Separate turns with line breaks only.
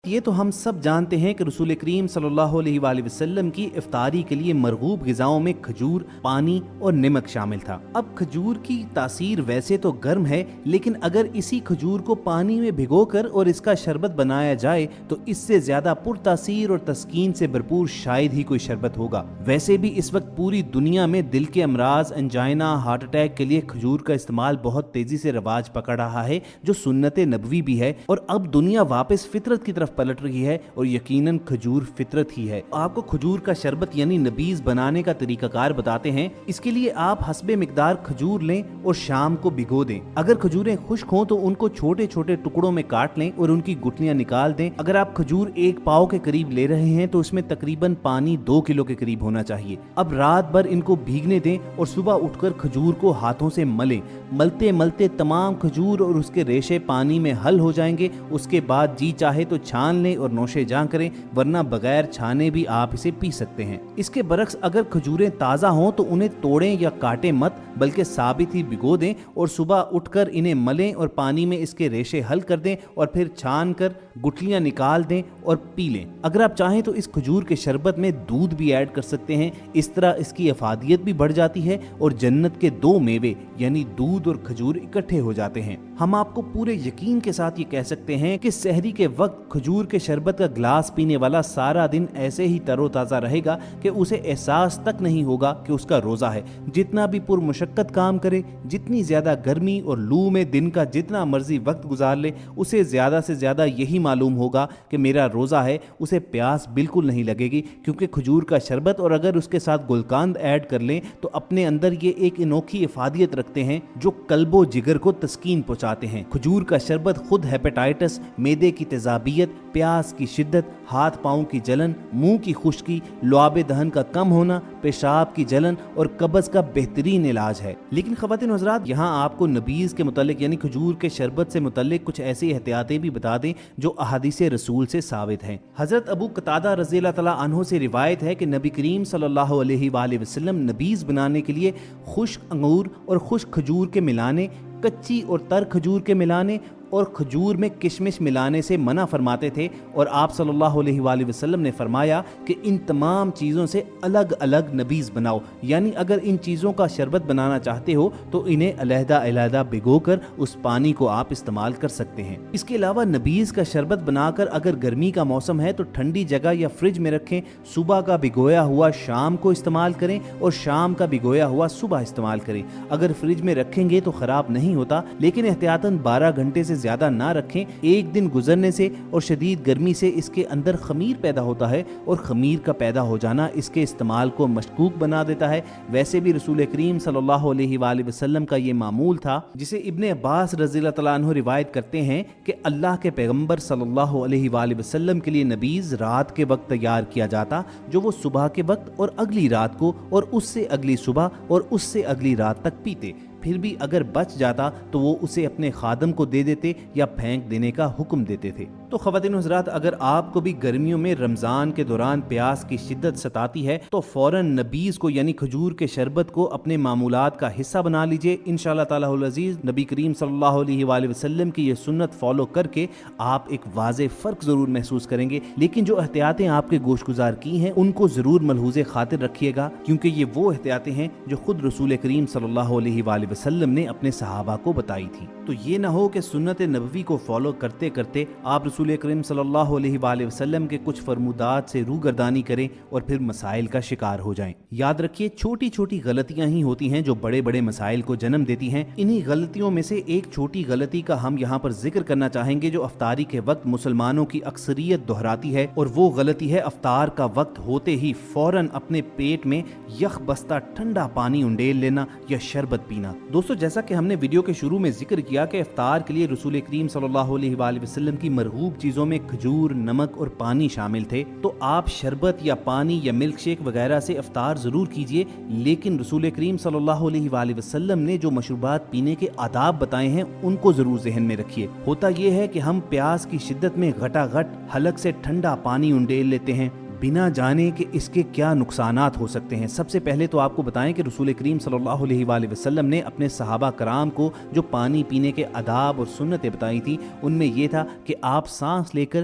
یہ تو ہم سب جانتے ہیں کہ رسول کریم صلی اللہ علیہ وآلہ وسلم کی افطاری کے لیے مرغوب غذاؤں میں کھجور، پانی اور نمک شامل تھا۔ اب کھجور کی تاثیر ویسے تو گرم ہے، لیکن اگر اسی کھجور کو پانی میں بھگو کر اور اس کا شربت بنایا جائے تو اس سے زیادہ پر تاثیر اور تسکین سے بھرپور شاید ہی کوئی شربت ہوگا۔ ویسے بھی اس وقت پوری دنیا میں دل کے امراض، انجائنا، ہارٹ اٹیک کے لیے کھجور کا استعمال بہت تیزی سے رواج پکڑ رہا ہے، جو سنت نبوی بھی ہے، اور اب دنیا واپس فطرت کی طرف پلٹ رہی ہے، اور یقیناً کھجور فطرت ہی ہے۔ آپ کو کھجور کا شربت یعنی نبیذ بنانے کا طریقہ کار بتاتے ہیں۔ اس کے لیے آپ حسب مقدار کھجور لیں اور شام کو بھگو دیں۔ اگر کھجوریں خشک ہوں تو ان کو چھوٹے چھوٹے ٹکڑوں میں کاٹ لیں اور ان کی گٹلیاں نکال دیں۔ اگر آپ کھجور 1 پاؤ کے قریب لے رہے ہیں تو اس میں تقریباً پانی 2 کلو کے قریب ہونا چاہیے۔ اب رات بھر ان کو بھیگنے دیں اور صبح اٹھ کر کھجور کو ہاتھوں سے ملیں۔ ملتے ملتے تمام کھجور اور اس کے ریشے پانی میں حل ہو جائیں گے۔ اس کے بعد جی چاہے تو چھان لیں اور نوشے جاں کریں، ورنہ بغیر چھانے بھی آپ اسے پی سکتے ہیں۔ اس کے برعکس اگر کھجوریں تازہ ہوں تو انہیں توڑیں یا کاٹیں مت، بلکہ ثابت ہی بھگو دیں اور صبح اٹھ کر انہیں ملیں اور پانی میں اس کے ریشے حل کر دیں اور پھر چھان کر گٹلیاں نکال دیں اور پی لیں۔ اگر آپ چاہیں تو اس کھجور کے شربت میں دودھ بھی ایڈ کر سکتے ہیں، اس طرح اس کی افادیت بھی بڑھ جاتی ہے اور جنت کے 2 میوے یعنی دودھ اور کھجور اکٹھے ہو جاتے ہیں۔ ہم آپ کو پورے یقین کے ساتھ یہ کہہ سکتے ہیں کہ سحری کے وقت کھجور کے شربت کا گلاس پینے والا سارا دن ایسے ہی تر و تازہ رہے گا کہ اسے احساس تک نہیں ہوگا کہ اس کا روزہ ہے۔ جتنا بھی پرمشقت کام کرے، جتنی زیادہ گرمی اور لو میں دن کا جتنا مرضی وقت گزار لے، اسے زیادہ سے زیادہ یہی معلوم ہوگا کہ میرا روزہ ہے۔ اسے پیاس بالکل نہیں لگے گی، کیونکہ کھجور کا شربت اور اگر اس کے ساتھ گلقند ایڈ کر لیں تو اپنے اندر یہ ایک انوکھی افادیت رکھتے ہیں جو قلب و جگر کو تسکین پہنچاتے ہیں۔ کھجور کا شربت خود ہیپیٹائٹس، معدے کی تیزابیت، پیاس کی شدت، ہاتھ پاؤں کی جلن، منہ کی خشکی، لعاب دہن کا کم ہونا، پیشاب کی جلن اور قبض کا بہترین علاج ہے۔ لیکن خواتین و حضرات، یہاں آپ کو نبیذ کے متعلق یعنی کھجور کے شربت سے متعلق کچھ ایسی احتیاطیں بھی بتا دیں جو احادیث رسول سے ثابت ہیں۔ حضرت ابو قتادہ رضی اللہ تعالیٰ عنہ سے روایت ہے کہ نبی کریم صلی اللہ علیہ وآلہ وسلم نبیذ بنانے کے لیے خشک انگور اور خشک کھجور کے ملانے، کچی اور تر کھجور کے ملانے اور کھجور میں کشمش ملانے سے منع فرماتے تھے، اور آپ صلی اللہ علیہ وآلہ وسلم نے فرمایا کہ ان تمام چیزوں سے الگ الگ نبیذ بناؤ، یعنی اگر ان چیزوں کا شربت بنانا چاہتے ہو تو انہیں علیحدہ علیحدہ بھگو کر اس پانی کو آپ استعمال کر سکتے ہیں۔ اس کے علاوہ نبیذ کا شربت بنا کر اگر گرمی کا موسم ہے تو ٹھنڈی جگہ یا فریج میں رکھیں۔ صبح کا بھگویا ہوا شام کو استعمال کریں اور شام کا بھگویا ہوا صبح استعمال کریں۔ اگر فریج میں رکھیں گے تو خراب نہیں ہوتا، لیکن احتیاطاً 12 گھنٹے سے زیادہ نہ رکھیں۔ ایک دن گزرنے سے اور شدید گرمی سے اس کے اندر خمیر پیدا ہوتا ہے، اور خمیر کا پیدا ہو جانا اس کے استعمال کو مشکوک بنا دیتا ہے۔ ویسے بھی رسول کریم صلی اللہ علیہ وآلہ وسلم کا یہ معمول تھا، جسے ابن عباس رضی اللہ تعالیٰ عنہ روایت کرتے ہیں کہ اللہ کے پیغمبر صلی اللہ علیہ وآلہ وسلم کے لیے نبیذ رات کے وقت تیار کیا جاتا، جو وہ صبح کے وقت اور اگلی رات کو اور اس سے اگلی صبح اور اس سے اگلی رات تک پیتے۔ پھر بھی اگر بچ جاتا تو وہ اسے اپنے خادم کو دے دیتے یا پھینک دینے کا حکم دیتے تھے۔ تو خواتین و حضرات، اگر آپ کو بھی گرمیوں میں رمضان کے دوران پیاس کی شدت ستاتی ہے تو فوراً نبیذ کو یعنی کھجور کے شربت کو اپنے معمولات کا حصہ بنا لیجئے۔ انشاءاللہ تعالیٰ العزیز نبی کریم صلی اللہ علیہ وآلہ وسلم کی یہ سنت فالو کر کے آپ ایک واضح فرق ضرور محسوس کریں گے، لیکن جو احتیاطیں آپ کے گوش گزار کی ہیں ان کو ضرور ملحوظ خاطر رکھیے گا، کیونکہ یہ وہ احتیاطیں ہیں جو خود رسول کریم صلی اللہ علیہ وآلہ وسلم نے اپنے صحابہ کو بتائی تھی۔ تو یہ نہ ہو کہ سنت نبوی کو فالو کرتے کرتے آپ رسول کریم صلی اللہ علیہ وآلہ وسلم کے کچھ فرمودات سے روگردانی کریں اور پھر مسائل کا شکار ہو جائیں۔ یاد رکھیے، چھوٹی چھوٹی غلطیاں ہی ہوتی ہیں جو بڑے بڑے مسائل کو جنم دیتی ہیں۔ انہی غلطیوں میں سے ایک چھوٹی غلطی کا ہم یہاں پر ذکر کرنا چاہیں گے جو افطاری کے وقت مسلمانوں کی اکثریت دہراتی ہے، اور وہ غلطی ہے افطار کا وقت ہوتے ہی فوراً اپنے پیٹ میں یخ بستہ ٹھنڈا پانی انڈیل لینا یا شربت پینا۔ دوستو، جیسا کہ ہم نے ویڈیو کے شروع میں ذکر کیا کہ افطار کے لیے رسول کریم صلی اللہ علیہ وآلہ وسلم کی مرغوب چیزوں میں کھجور، نمک اور پانی شامل تھے، تو آپ شربت یا پانی یا ملک شیک وغیرہ سے افطار ضرور کیجئے، لیکن رسول کریم صلی اللہ علیہ وآلہ وسلم نے جو مشروبات پینے کے آداب بتائے ہیں ان کو ضرور ذہن میں رکھیے۔ ہوتا یہ ہے کہ ہم پیاس کی شدت میں گھٹا گھٹ حلق سے ٹھنڈا پانی انڈیل لیتے ہیں بنا جانے کہ اس کے کیا نقصانات ہو سکتے ہیں۔ سب سے پہلے تو آپ کو بتائیں کہ رسول کریم صلی اللہ علیہ وآلہ وسلم نے اپنے صحابہ کرام کو جو پانی پینے کے آداب اور سنتیں بتائی تھیں ان میں یہ تھا کہ آپ سانس لے کر